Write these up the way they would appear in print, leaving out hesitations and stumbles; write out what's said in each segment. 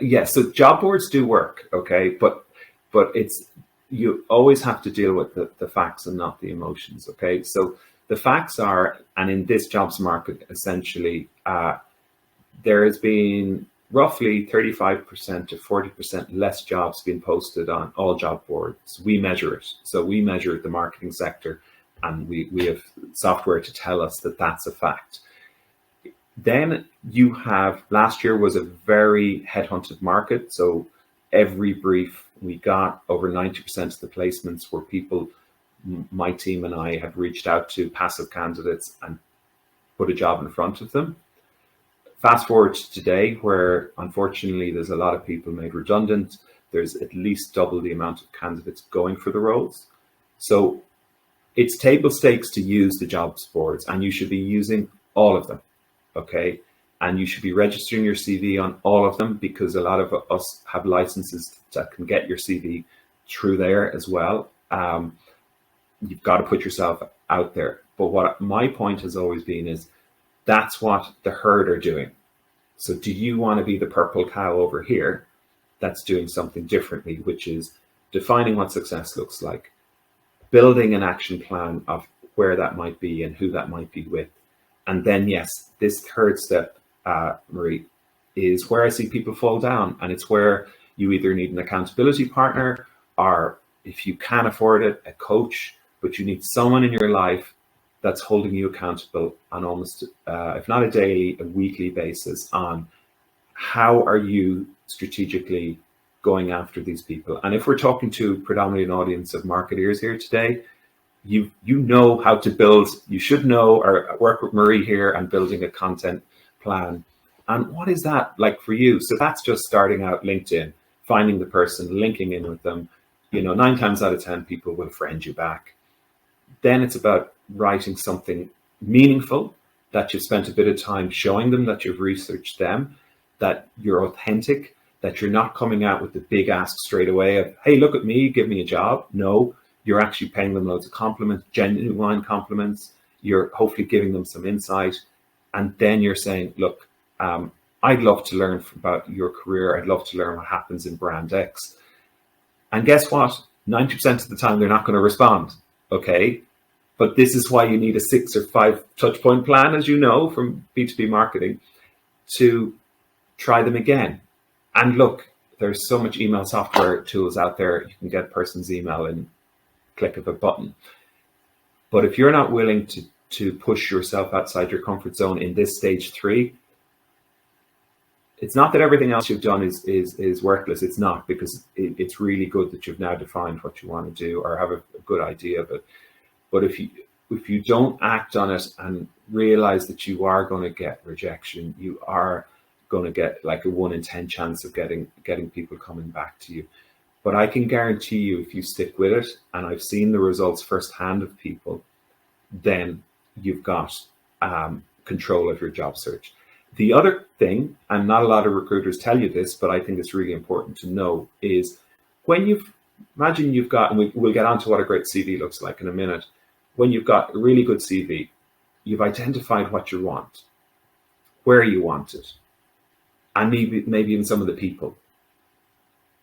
Yeah, so job boards do work, okay, but it's, you always have to deal with the facts and not the emotions, okay? So the facts are, and in this jobs market, essentially, there has been roughly 35% to 40% less jobs being posted on all job boards. We measure it. So we measure the marketing sector, and we have software to tell us that that's a fact. Then you have, last year was a very headhunted market. So every brief we got, over 90% of the placements were people, my team and I have reached out to passive candidates and put a job in front of them. Fast forward to today, where unfortunately there's a lot of people made redundant. There's at least double the amount of candidates going for the roles. So it's table stakes to use the jobs boards, and you should be using all of them. Okay, and you should be registering your CV on all of them, because a lot of us have licenses that can get your CV through there as well. You've got to put yourself out there. But what my point has always been is, that's what the herd are doing. So do you want to be the purple cow over here that's doing something differently, which is defining what success looks like, building an action plan of where that might be and who that might be with. And then, yes, this third step, Marie, is where I see people fall down. And it's where you either need an accountability partner, or if you can afford it, a coach, but you need someone in your life that's holding you accountable on almost, if not a daily, a weekly basis, on how are you strategically going after these people. And if we're talking to predominantly an audience of marketeers here today, you know how to build, you should know or work with Marie here on building a content plan. And what is that like for you? So that's just starting out LinkedIn, finding the person, linking in with them. 9 times out of 10, people will friend you back. Then it's about writing something meaningful, that you've spent a bit of time showing them, that you've researched them, that you're authentic, that you're not coming out with the big ask straight away of, hey, look at me, give me a job. No, you're actually paying them loads of compliments, genuine compliments. You're hopefully giving them some insight. And then you're saying, look, I'd love to learn about your career. I'd love to learn what happens in brand X. And guess what? 90% of the time, they're not going to respond. Okay. But this is why you need a 6 or 5 touch point plan, as you know, from B2B marketing, to try them again. And look, there's so much email software tools out there. You can get a person's email in click of a button. But if you're not willing to push yourself outside your comfort zone in this stage 3, it's not that everything else you've done is worthless. It's not, because it's really good that you've now defined what you want to do or have a good idea of it. But if you don't act on it and realize that you are going to get rejection, you are going to get like a 1 in 10 chance of getting people coming back to you. But I can guarantee you, if you stick with it, and I've seen the results firsthand of people, then you've got control of your job search. The other thing, and not a lot of recruiters tell you this, but I think it's really important to know, is when imagine you've got, and we'll get on to what a great CV looks like in a minute. When you've got a really good CV, you've identified what you want, where you want it, and maybe even some of the people.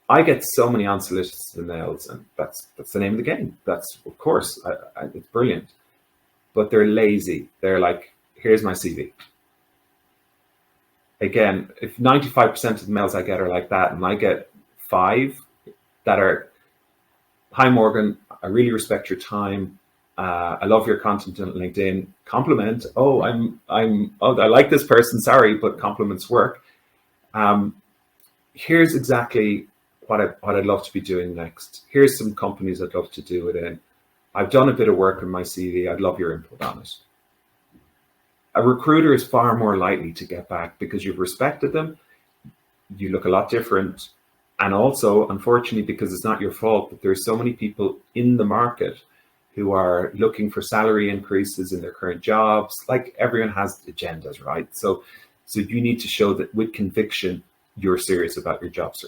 I get so many unsolicited emails, and that's the name of the game. That's, of course, it's brilliant. But they're lazy. They're like, here's my CV. Again, if 95% of the mails I get are like that, and I get 5 that are, hi Morgan, I really respect your time. I love your content on LinkedIn. Compliment. Oh, I like this person. Sorry, but compliments work. Here's exactly what I'd love to be doing next. Here's some companies I'd love to do it in. I've done a bit of work in my CV. I'd love your input on it. A recruiter is far more likely to get back because you've respected them. You look a lot different. And also, unfortunately, because it's not your fault, but there's so many people in the market who are looking for salary increases in their current jobs. Like, everyone has agendas, right? So you need to show that with conviction, you're serious about your job search.